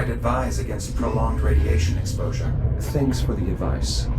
I'd advise against prolonged radiation exposure. Thanks for the advice.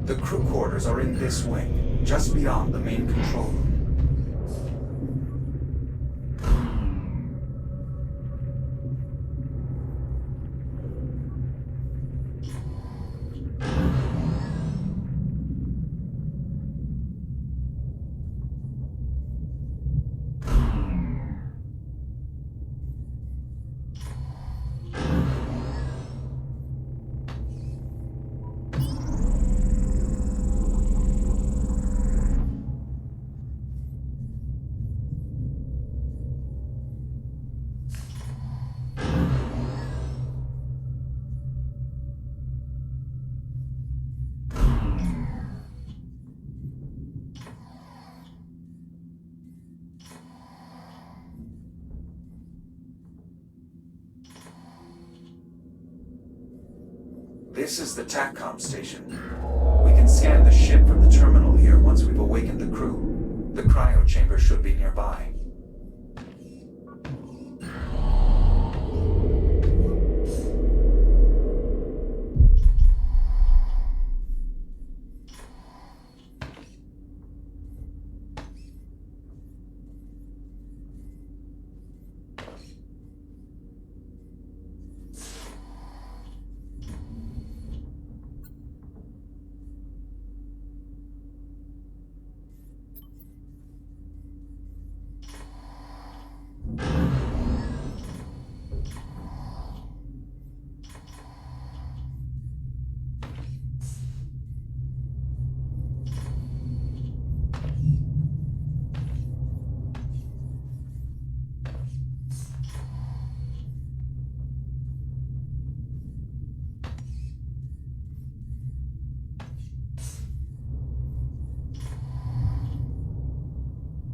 The crew quarters are in this wing, just beyond the main control room. This is the TACCOM station. We can scan the ship from the terminal here once we've awakened the crew. The cryo chamber should be nearby.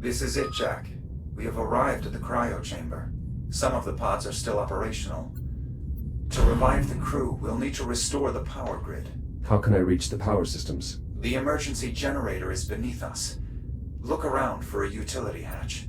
This is it, Jack. We have arrived at the cryo chamber. Some of the pods are still operational. To revive the crew, we'll need to restore the power grid. How can I reach the power systems? The emergency generator is beneath us. Look around for a utility hatch.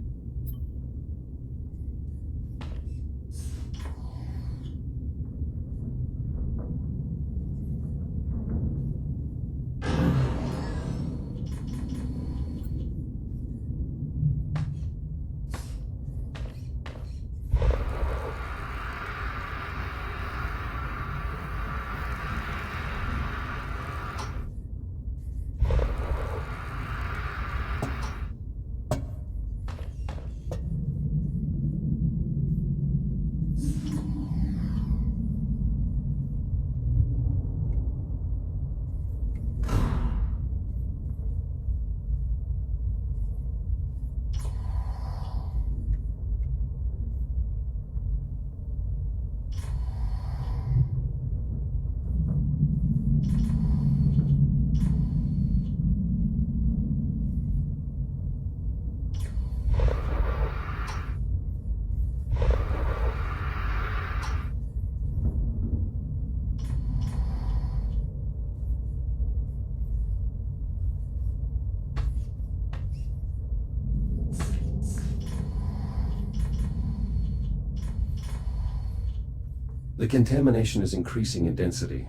The contamination is increasing in density.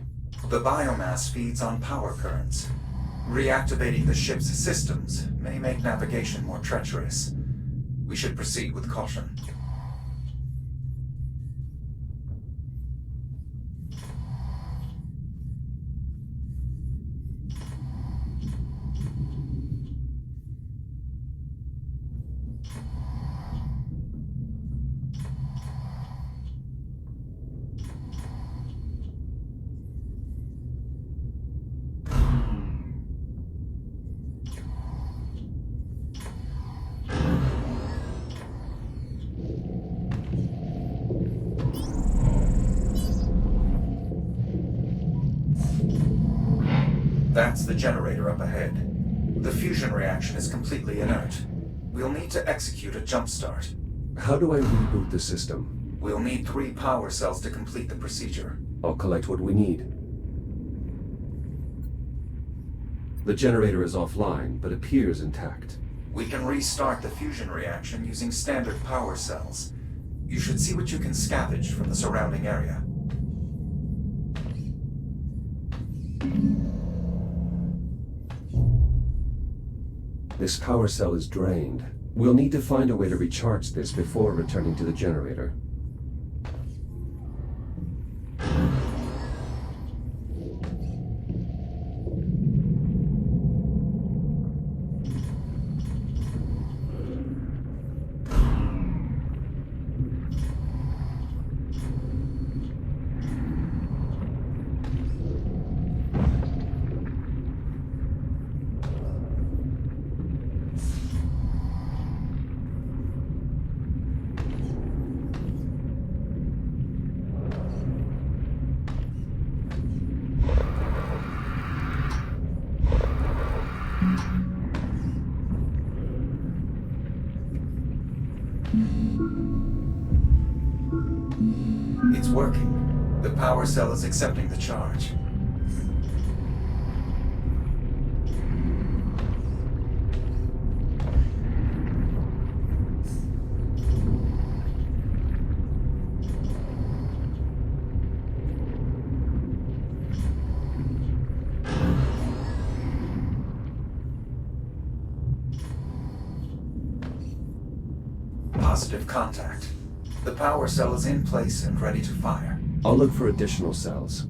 The biomass feeds on power currents. Reactivating the ship's systems may make navigation more treacherous. We should proceed with caution. That's the generator up ahead. The fusion reaction is completely inert. We'll need to execute a jump start. How do I reboot the system? We'll need 3 power cells to complete the procedure. I'll collect what we need. The generator is offline, but appears intact. We can restart the fusion reaction using standard power cells. You should see what you can scavenge from the surrounding area. This power cell is drained. We'll need to find a way to recharge this before returning to the generator. It's working. The power cell is accepting the charge. Positive contact. The power cell is in place and ready to fire. I'll look for additional cells.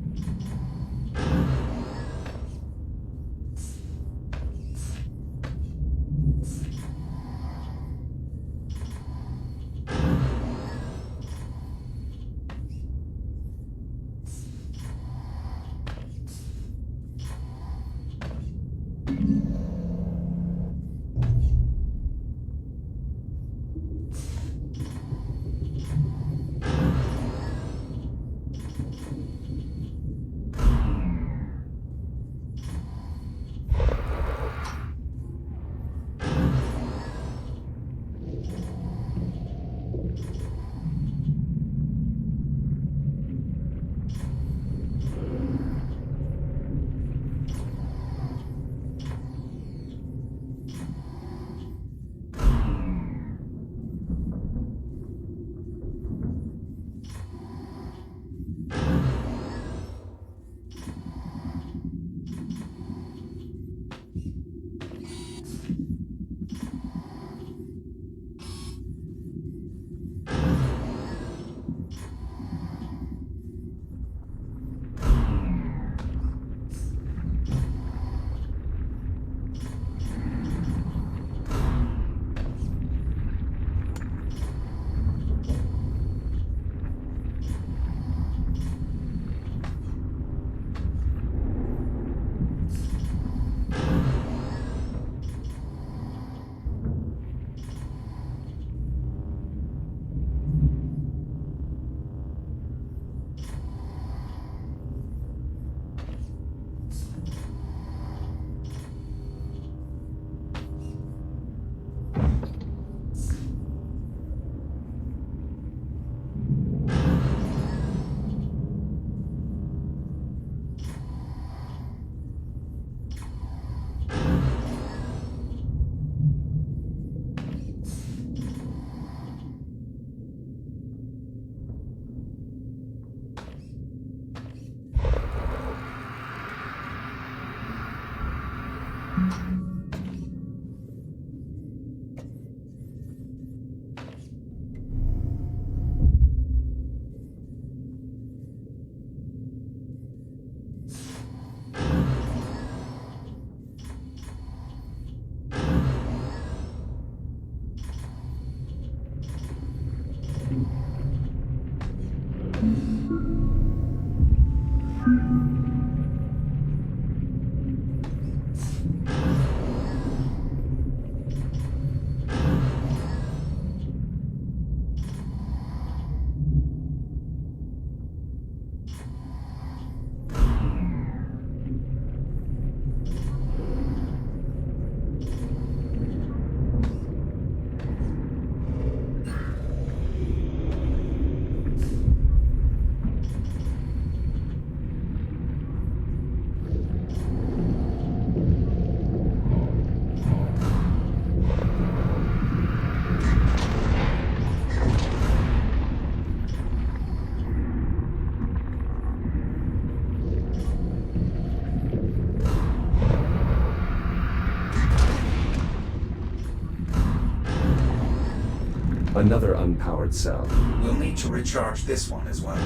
Another unpowered cell. We'll need to recharge this one as well.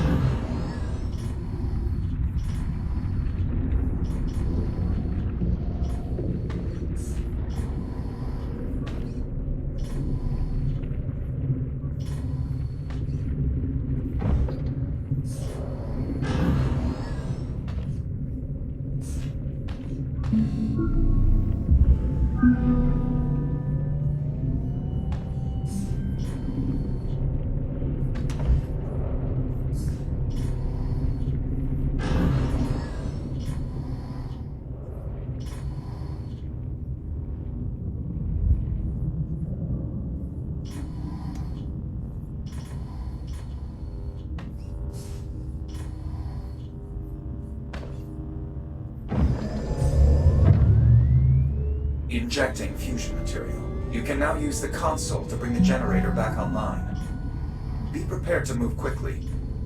Injecting fusion material. You can now use the console to bring the generator back online. Be prepared to move quickly.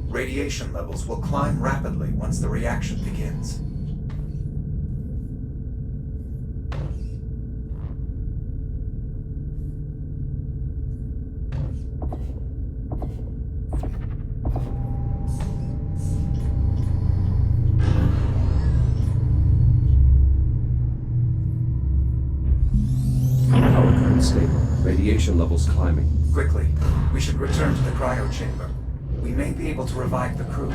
Radiation levels will climb rapidly once the reaction begins. Stable. Radiation levels climbing. Quickly, we should return to the cryo chamber. We may be able to revive the crew.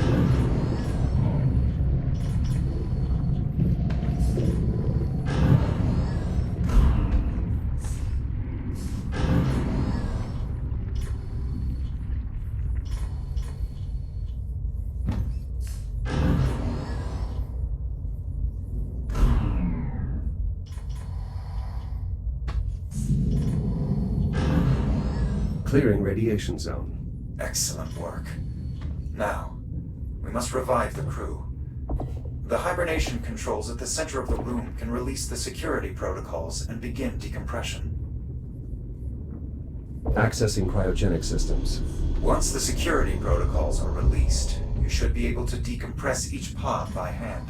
Clearing radiation zone. Excellent work. Now, we must revive the crew. The hibernation controls at the center of the room can release the security protocols and begin decompression. Accessing cryogenic systems. Once the security protocols are released, you should be able to decompress each pod by hand.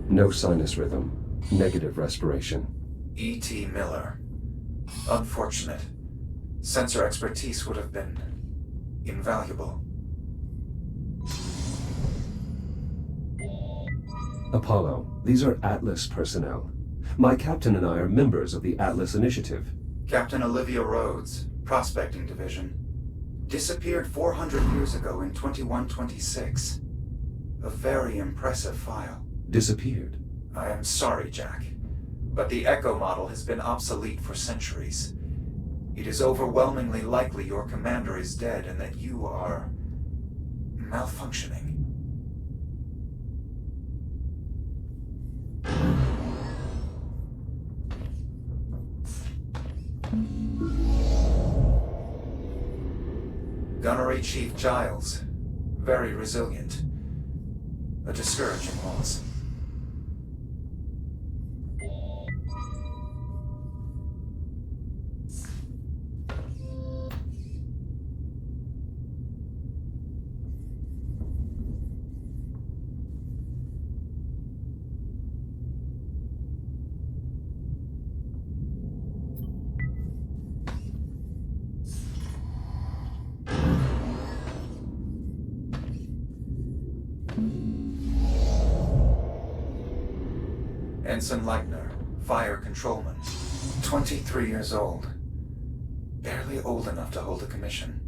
No sinus rhythm. Negative respiration. E.T. Miller. Unfortunate. Sensor expertise would have been invaluable. Apollo, these are Atlas personnel. My captain and I are members of the Atlas Initiative. Captain Olivia Rhodes, Prospecting Division. Disappeared 400 years ago in 2126. A very impressive file. Disappeared. I am sorry, Jack, but the Echo model has been obsolete for centuries. It is overwhelmingly likely your commander is dead and that you are malfunctioning. Gunnery Chief Giles, very resilient. A discouraging loss. Ensign Leitner, Fire Controlman. 23 years old. Barely old enough to hold a commission.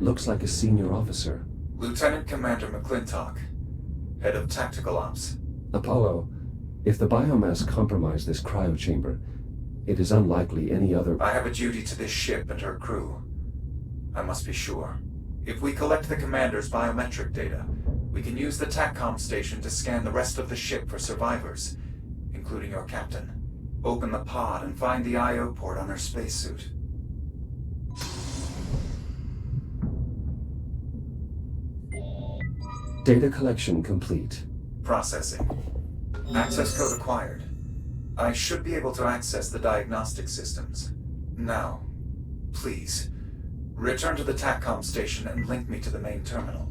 Looks like a senior officer. Lieutenant Commander McClintock, head of tactical ops. Apollo, if the biomass compromised this cryochamber, it is unlikely any other... I have a duty to this ship and her crew. I must be sure. If we collect the commander's biometric data, we can use the TACCOM station to scan the rest of the ship for survivors, including your captain. Open the pod and find the I/O port on her spacesuit. Data collection complete. Processing. Access code acquired. I should be able to access the diagnostic systems. Now, please, return to the TACCOM station and link me to the main terminal.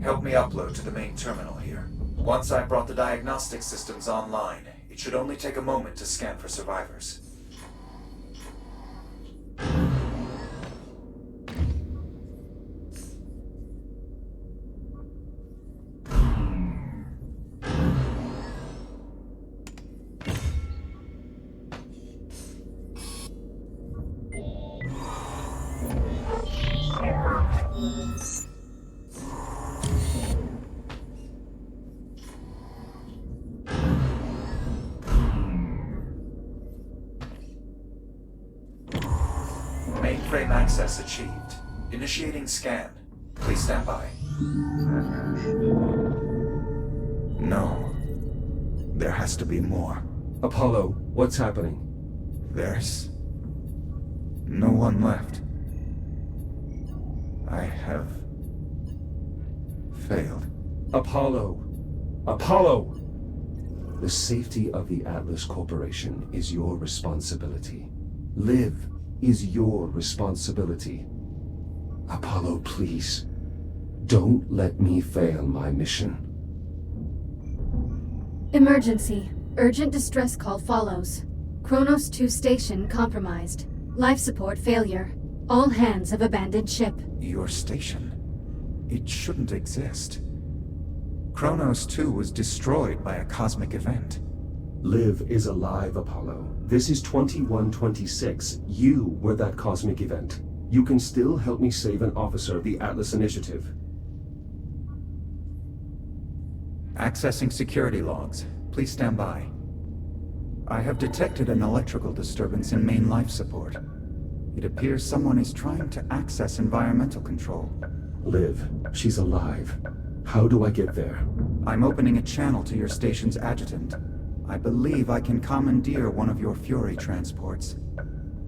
Help me upload to the main terminal here. Once I've brought the diagnostic systems online, it should only take a moment to scan for survivors. Mainframe access achieved. Initiating scan. Please stand by. No. There has to be more. Apollo, what's happening? There's no one left. I have failed. Apollo! Apollo! The safety of the Atlas Corporation is your responsibility. Live is your responsibility. Apollo, please. Don't let me fail my mission. Emergency. Urgent distress call follows. Kronos 2 station compromised. Life support failure. All hands have abandoned ship. Your station? It shouldn't exist. Kronos 2 was destroyed by a cosmic event. Liv is alive, Apollo. This is 2126. You were that cosmic event. You can still help me save an officer of the Atlas Initiative. Accessing security logs. Please stand by. I have detected an electrical disturbance in main life support. It appears someone is trying to access environmental control. Liv, she's alive. How do I get there? I'm opening a channel to your station's adjutant. I believe I can commandeer one of your Fury transports.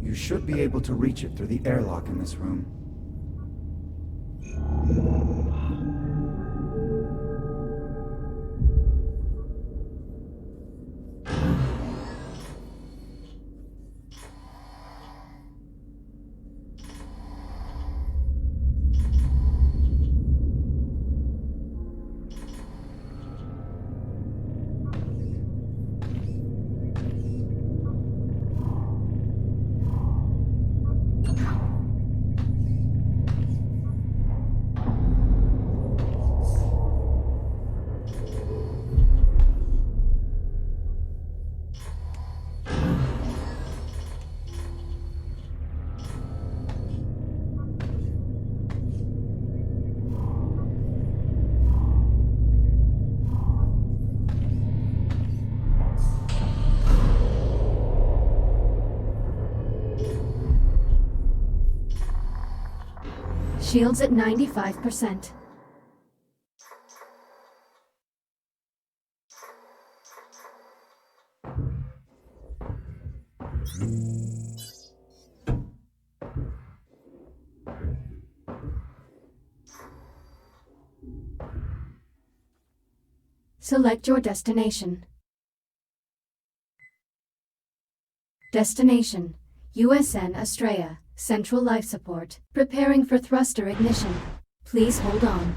You should be able to reach it through the airlock in this room. Shields at 95%. Select your destination. Destination: USN Astraea, Central Life Support. Preparing for thruster ignition. Please hold on.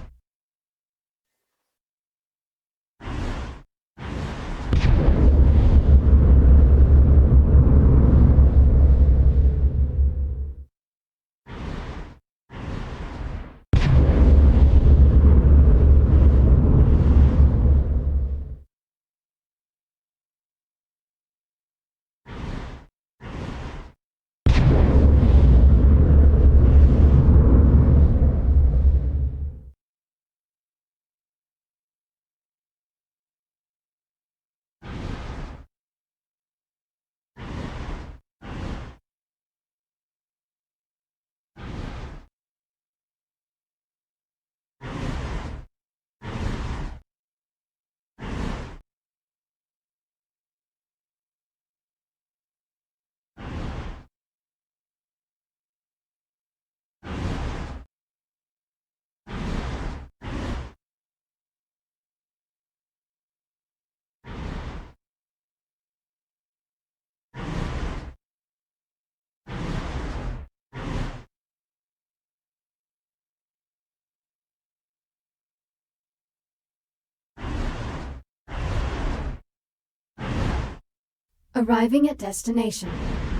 Arriving at destination.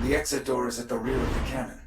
The exit door is at the rear of the cannon.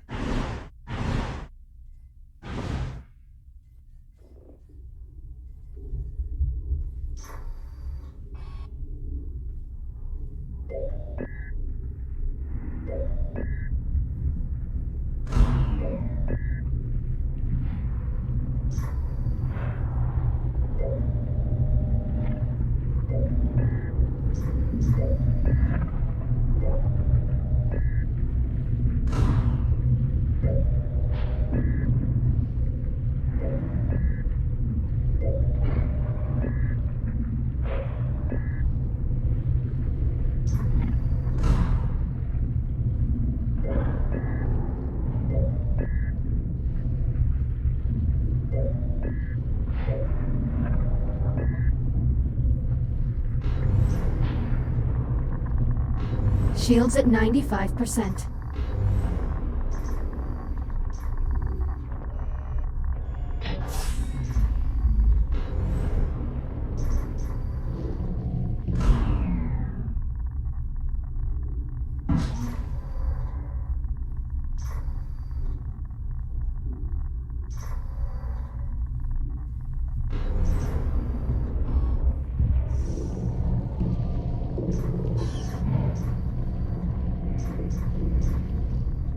Shields at 95%.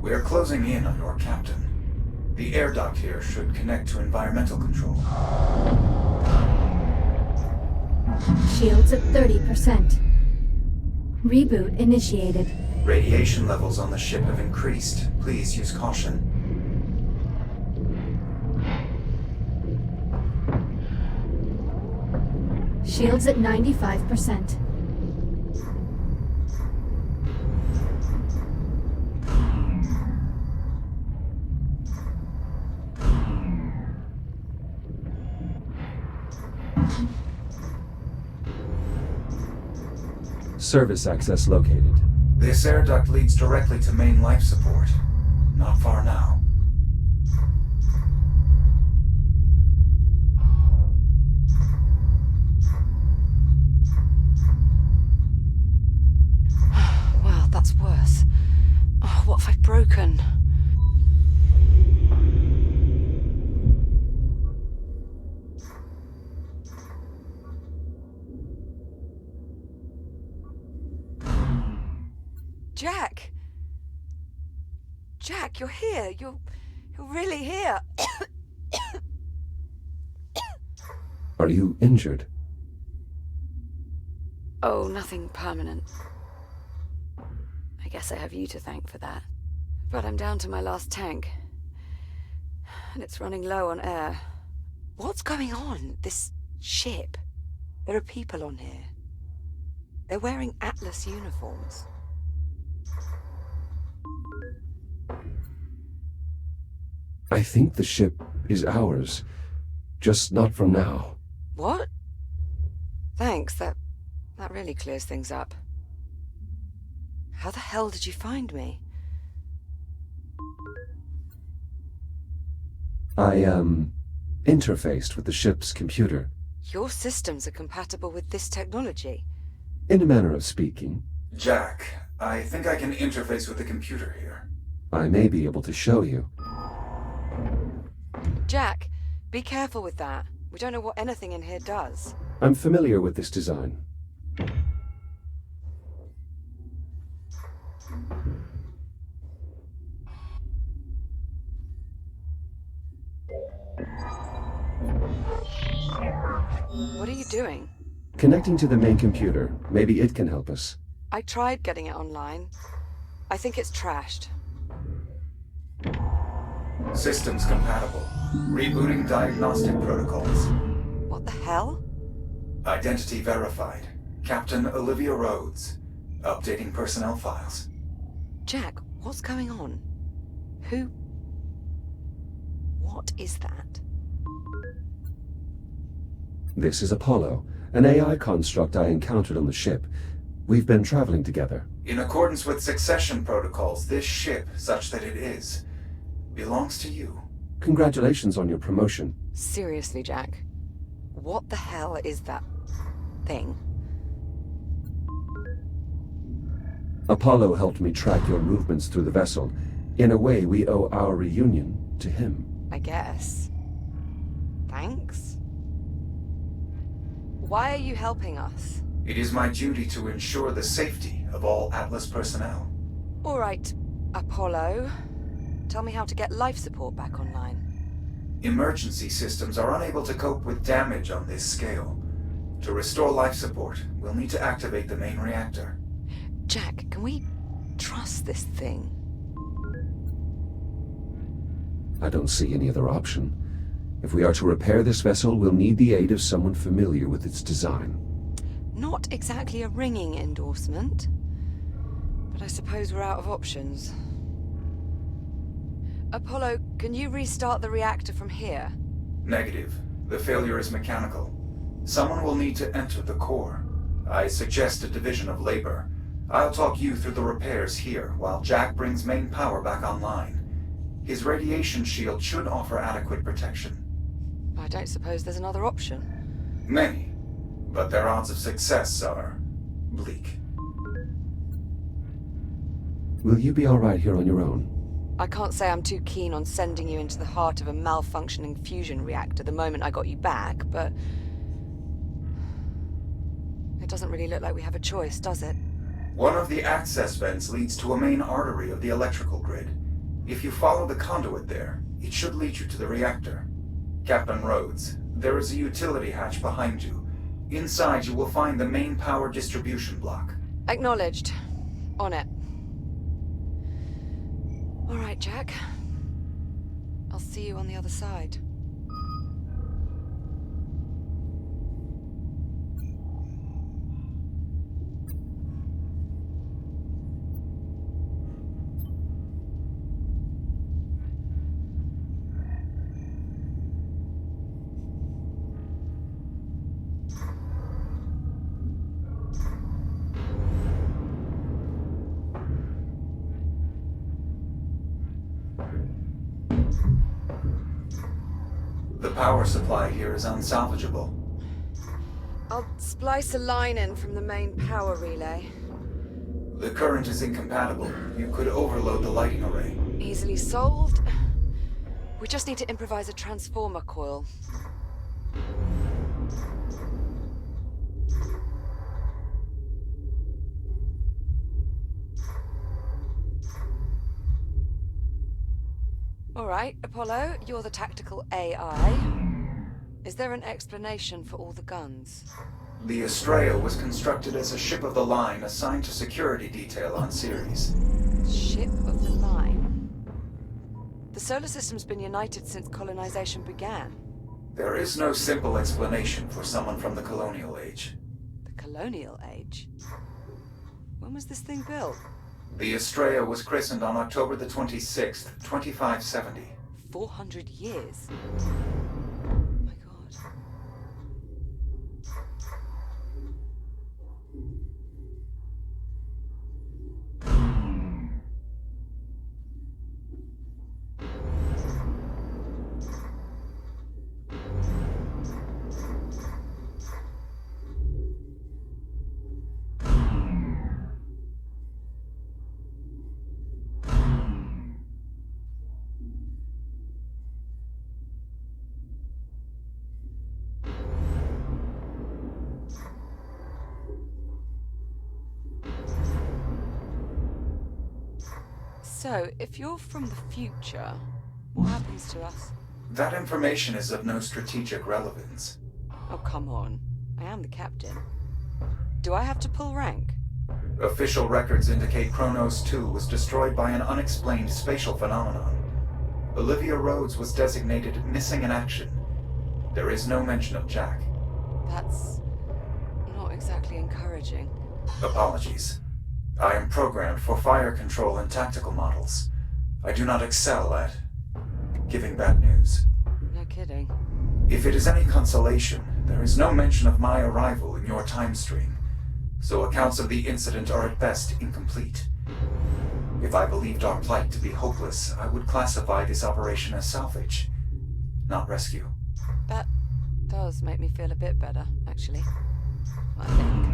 We are closing in on your captain. The air duct here should connect to environmental control. Shields at 30%. Reboot initiated. Radiation levels on the ship have increased. Please use caution. Shields at 95%. Service access located. This air duct leads directly to main life support. Not far now. Well, that's worse. Oh, what have I broken? Jack! Jack, you're here. You're really here. Are you injured? Oh, nothing permanent. I guess I have you to thank for that. But I'm down to my last tank. And it's running low on air. What's going on? This ship? There are people on here. They're wearing Atlas uniforms. I think the ship is ours. Just not from now. What? Thanks, that really clears things up. How the hell did you find me? I, interfaced with the ship's computer. Your systems are compatible with this technology. In a manner of speaking. Jack, I think I can interface with the computer here. I may be able to show you. Jack, be careful with that. We don't know what anything in here does. I'm familiar with this design. What are you doing? Connecting to the main computer. Maybe it can help us. I tried getting it online. I think it's trashed. Systems compatible. Rebooting diagnostic protocols. What the hell? Identity verified. Captain Olivia Rhodes. Updating personnel files. Jack, what's going on? Who? What is that? This is Apollo, an AI construct I encountered on the ship. We've been traveling together. In accordance with succession protocols, this ship, such that it is, belongs to you. Congratulations on your promotion. Seriously, Jack. What the hell is that thing? Apollo helped me track your movements through the vessel. In a way, we owe our reunion to him. I guess. Thanks. Why are you helping us? It is my duty to ensure the safety of all Atlas personnel. All right, Apollo. Tell me how to get life support back online. Emergency systems are unable to cope with damage on this scale. To restore life support, we'll need to activate the main reactor. Jack, can we trust this thing? I don't see any other option. If we are to repair this vessel, we'll need the aid of someone familiar with its design. Not exactly a ringing endorsement, but I suppose we're out of options. Apollo, can you restart the reactor from here? Negative. The failure is mechanical. Someone will need to enter the core. I suggest a division of labor. I'll talk you through the repairs here, while Jack brings main power back online. His radiation shield should offer adequate protection. I don't suppose there's another option. Many, but their odds of success are bleak. Will you be all right here on your own? I can't say I'm too keen on sending you into the heart of a malfunctioning fusion reactor the moment I got you back, but it doesn't really look like we have a choice, does it? One of the access vents leads to a main artery of the electrical grid. If you follow the conduit there, it should lead you to the reactor. Captain Rhodes, there is a utility hatch behind you. Inside you will find the main power distribution block. Acknowledged. On it. All right, Jack. I'll see you on the other side. The power supply here is unsalvageable. I'll splice a line in from the main power relay. The current is incompatible. You could overload the lighting array. Easily solved. We just need to improvise a transformer coil. All right, Apollo, you're the tactical AI. Is there an explanation for all the guns? The Estrella was constructed as a ship of the line assigned to security detail on Ceres. Ship of the line. The The solar system's been united since colonization began. There is no simple explanation for someone from the colonial age. The colonial age? When was this thing built? The Estrella was christened on October the 26th, 2570. 400 years? Oh my god. So, if you're from the future, what happens to us? That information is of no strategic relevance. Oh, come on. I am the captain. Do I have to pull rank? Official records indicate Kronos 2 was destroyed by an unexplained spatial phenomenon. Olivia Rhodes was designated missing in action. There is no mention of Jack. That's not exactly encouraging. Apologies. I am programmed for fire control and tactical models. I do not excel at giving bad news. No kidding. If it is any consolation, there is no mention of my arrival in your time stream, so accounts of the incident are at best incomplete. If I believed our plight to be hopeless, I would classify this operation as salvage, not rescue. That does make me feel a bit better, actually. I think.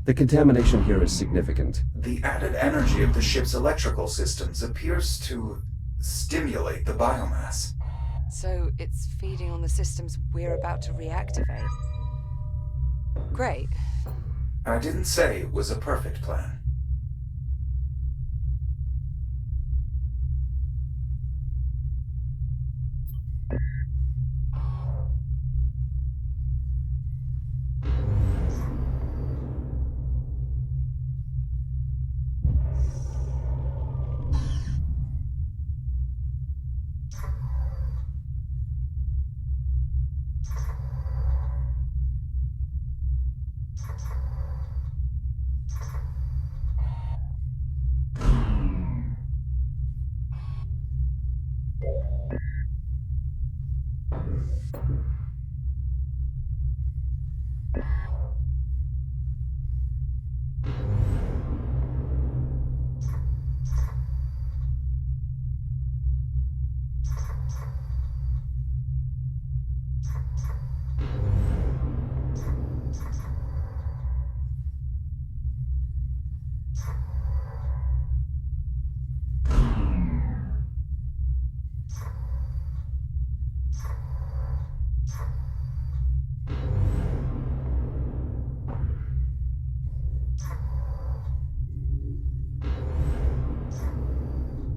The contamination here is significant. The added energy of the ship's electrical systems appears to stimulate the biomass. So it's feeding on the systems we're about to reactivate. Great. I didn't say it was a perfect plan.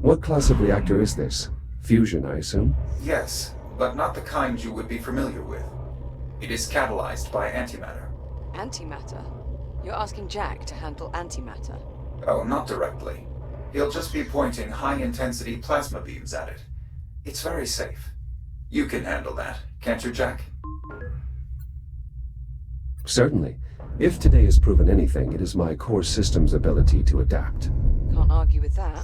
What class of reactor is this? Fusion, I assume? Yes, but not the kind you would be familiar with. It is catalyzed by antimatter. Antimatter? You're asking Jack to handle antimatter? Oh, not directly. He'll just be pointing high-intensity plasma beams at it. It's very safe. You can handle that, can't you, Jack? Certainly. If today has proven anything, it is my core system's ability to adapt. Can't argue with that.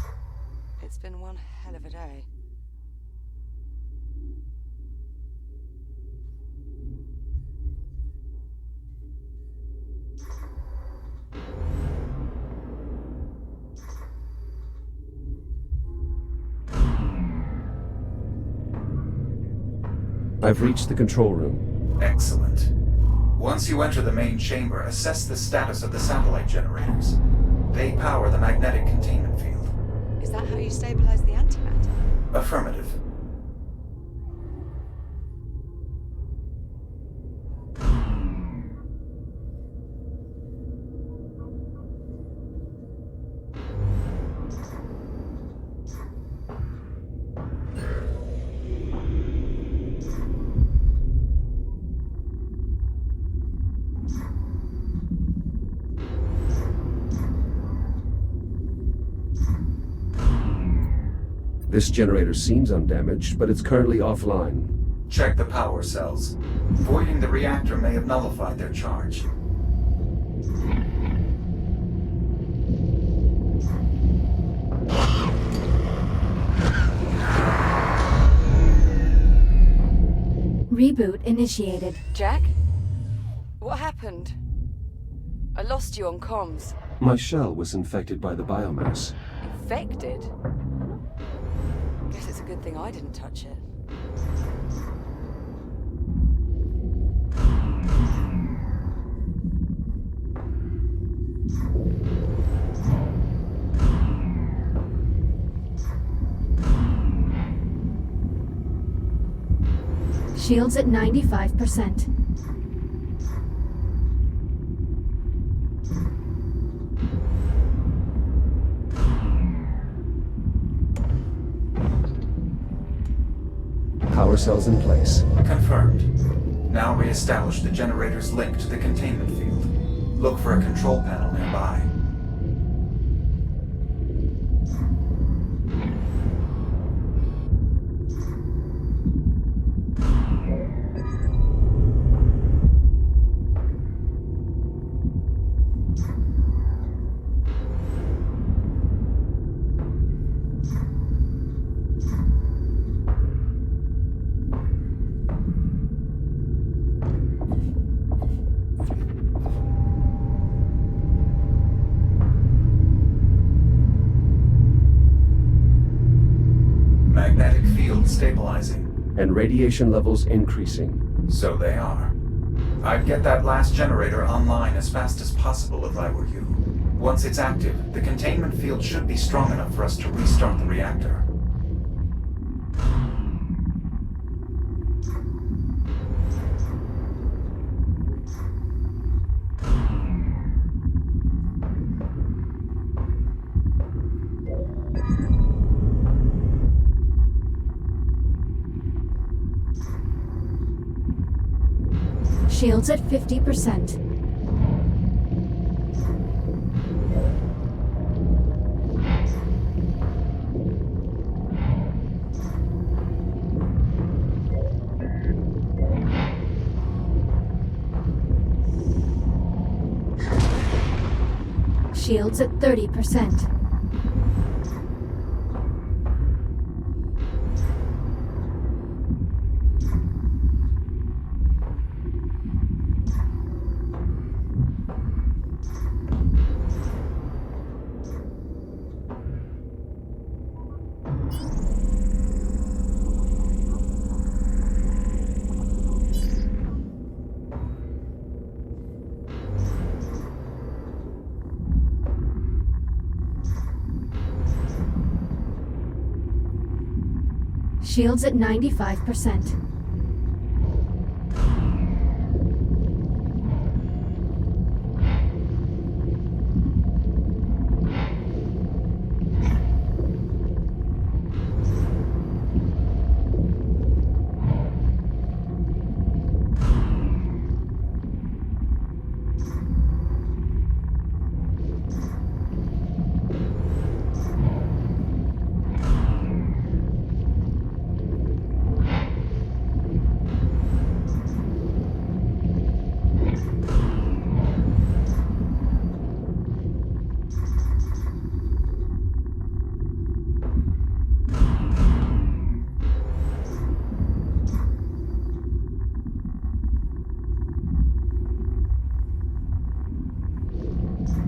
It's been one hell of a day. I've reached the control room. Excellent. Once you enter the main chamber, assess the status of the satellite generators. They power the magnetic containment field. Is that how you stabilize the antimatter? Affirmative. This generator seems undamaged, but it's currently offline. Check the power cells. Voiding the reactor may have nullified their charge. Reboot initiated. Jack? What happened? I lost you on comms. My shell was infected by the biomass. Infected? Guess it's a good thing I didn't touch it. Shields at 95%. Power cells in place. Confirmed. Now re-establish the generator's link to the containment field. Look for a control panel nearby. Magnetic field stabilizing. And radiation levels increasing. So they are. I'd get that last generator online as fast as possible if I were you. Once it's active, the containment field should be strong enough for us to restart the reactor. Shields at 50%. Shields at 30%. Shields at 95%.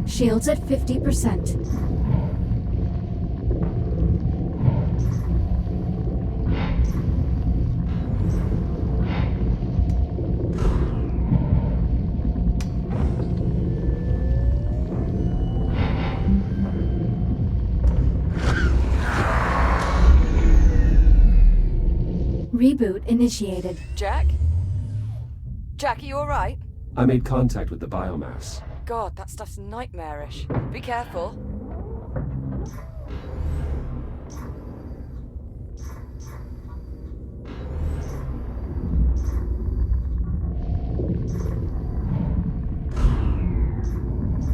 Shields at 50%. Reboot initiated. Jack? Jack, are you alright? I made contact with the biomass. God, that stuff's nightmarish. Be careful.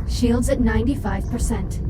Shields at 95%.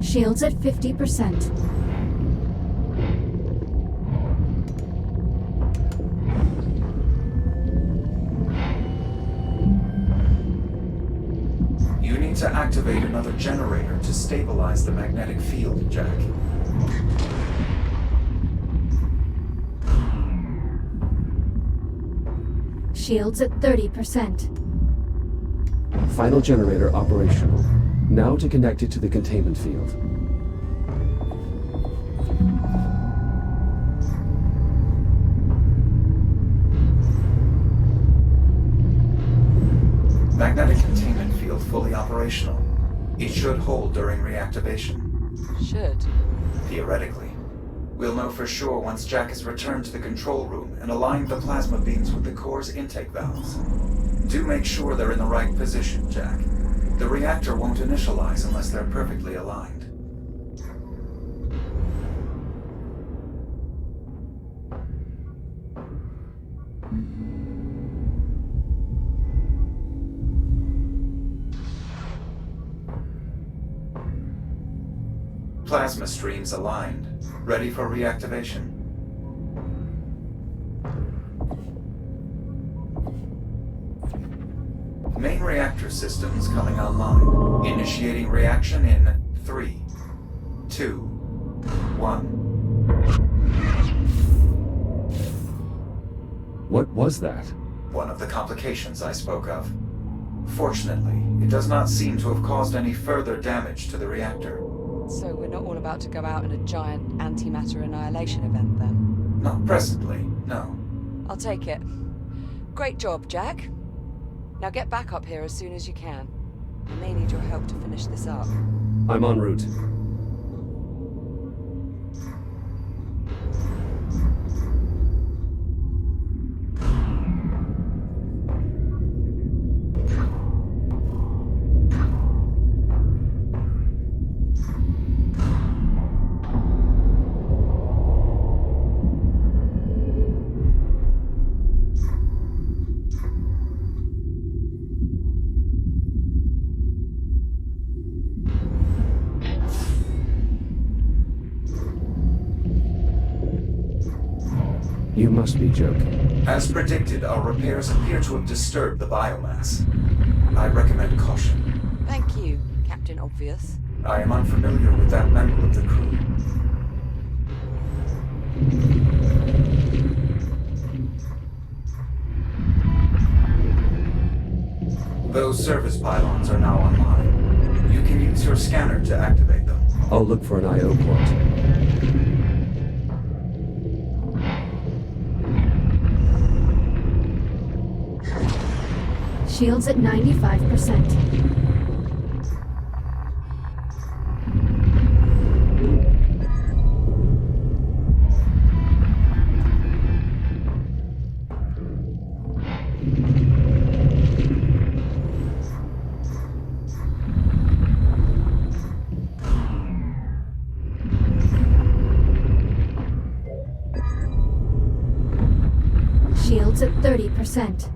Shields at 50%. You need to activate another generator to stabilize the magnetic field, Jack. Shields at 30%. Final generator operational. Now to connect it to the containment field. Magnetic containment field fully operational. It should hold during reactivation. Should. Theoretically. We'll know for sure once Jack has returned to the control room and aligned the plasma beams with the core's intake valves. Do make sure they're in the right position, Jack. The reactor won't initialize unless they're perfectly aligned. Plasma streams aligned. Ready for reactivation. Main reactor systems coming online. Initiating reaction in 3, 2, 1. What was that? One of the complications I spoke of. Fortunately, it does not seem to have caused any further damage to the reactor. So we're not all about to go out in a giant antimatter annihilation event, then? Not presently, no. I'll take it. Great job, Jack. Now get back up here as soon as you can. I may need your help to finish this up. I'm en route. You must be joking. As predicted, our repairs appear to have disturbed the biomass. I recommend caution. Thank you, Captain Obvious. I am unfamiliar with that member of the crew. Those service pylons are now online. You can use your scanner to activate them. I'll look for an I/O port. Shields at 95%. Shields at 30%.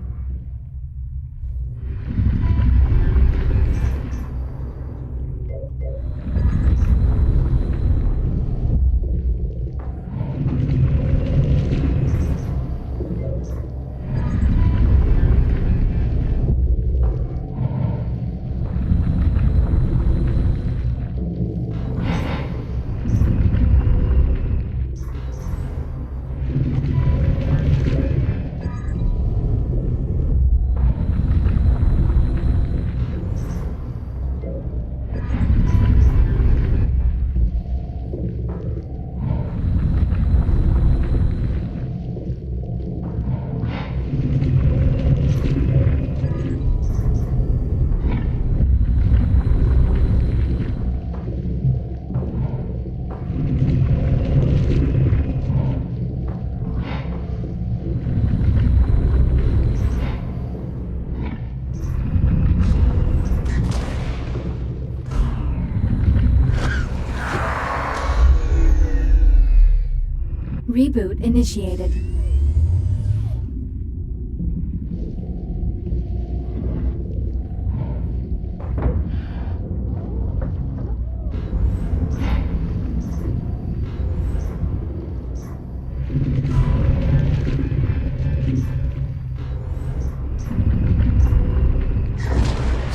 Reboot initiated.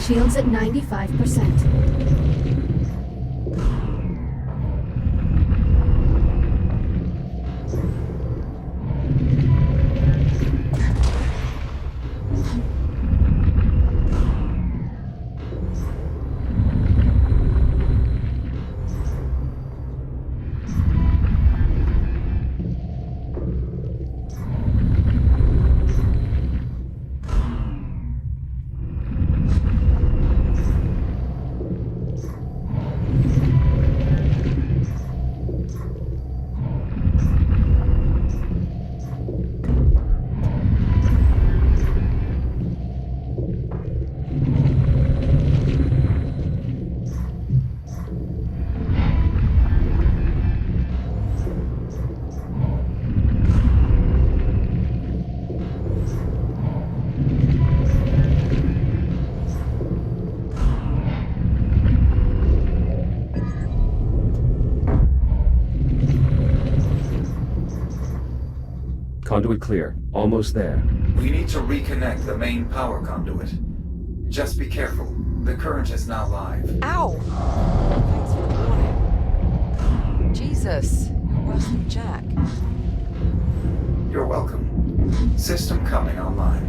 Shields at 95%. Conduit clear. Almost there. We need to reconnect the main power conduit. Just be careful. The current is now live. Ow! Thanks for the warning. Jesus, you're worse than Jack. You're welcome. System coming online.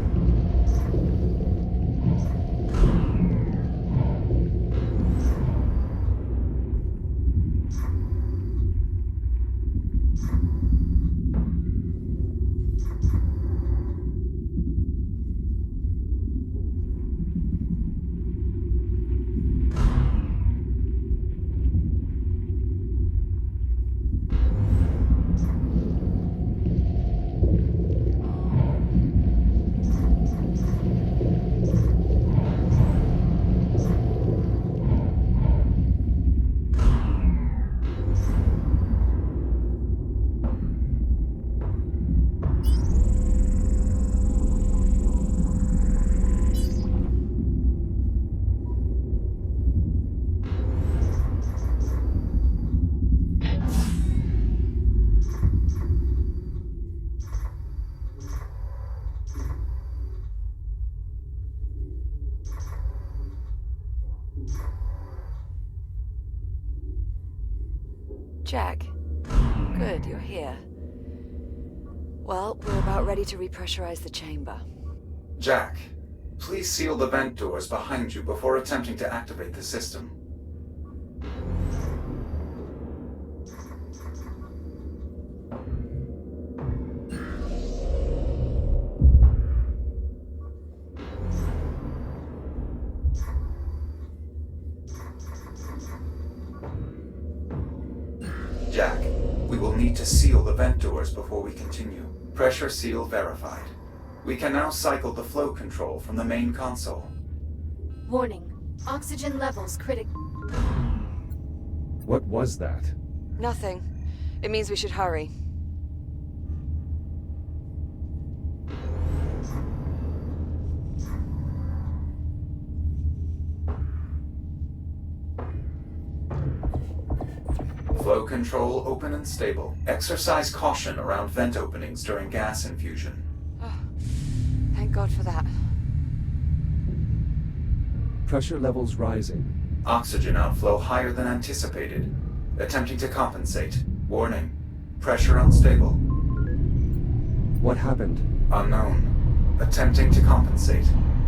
Jack, good, you're here. Well, we're about ready to repressurize the chamber. Jack, please seal the vent doors behind you before attempting to activate the system. Jack, we will need to seal the vent doors before we continue. Pressure seal verified. We can now cycle the flow control from the main console. Warning. Oxygen levels critical. What was that? Nothing. It means we should hurry. Flow control open and stable. Exercise caution around vent openings during gas infusion. Oh, thank God for that. Pressure levels rising. Oxygen outflow higher than anticipated. Attempting to compensate. Warning. Pressure unstable. What happened? Unknown. Attempting to compensate.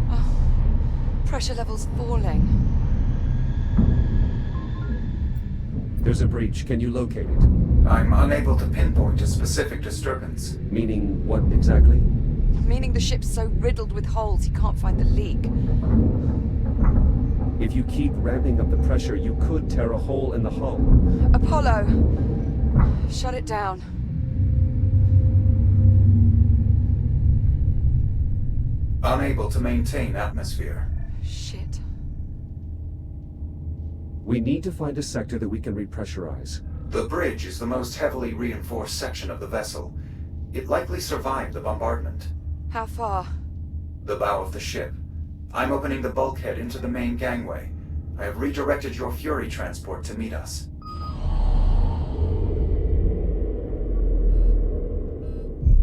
Oh, pressure levels falling. There's a breach. Can you locate it? I'm unable to pinpoint a specific disturbance. Meaning what exactly? Meaning the ship's so riddled with holes he can't find the leak. If you keep ramping up the pressure, you could tear a hole in the hull. Apollo! Shut it down. Unable to maintain atmosphere. Shit. We need to find a sector that we can repressurize. The bridge is the most heavily reinforced section of the vessel. It likely survived the bombardment. How far? The bow of the ship. I'm opening the bulkhead into the main gangway. I have redirected your Fury transport to meet us.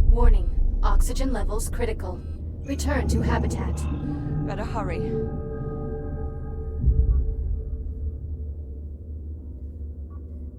Warning. Oxygen levels critical. Return to habitat. Better hurry.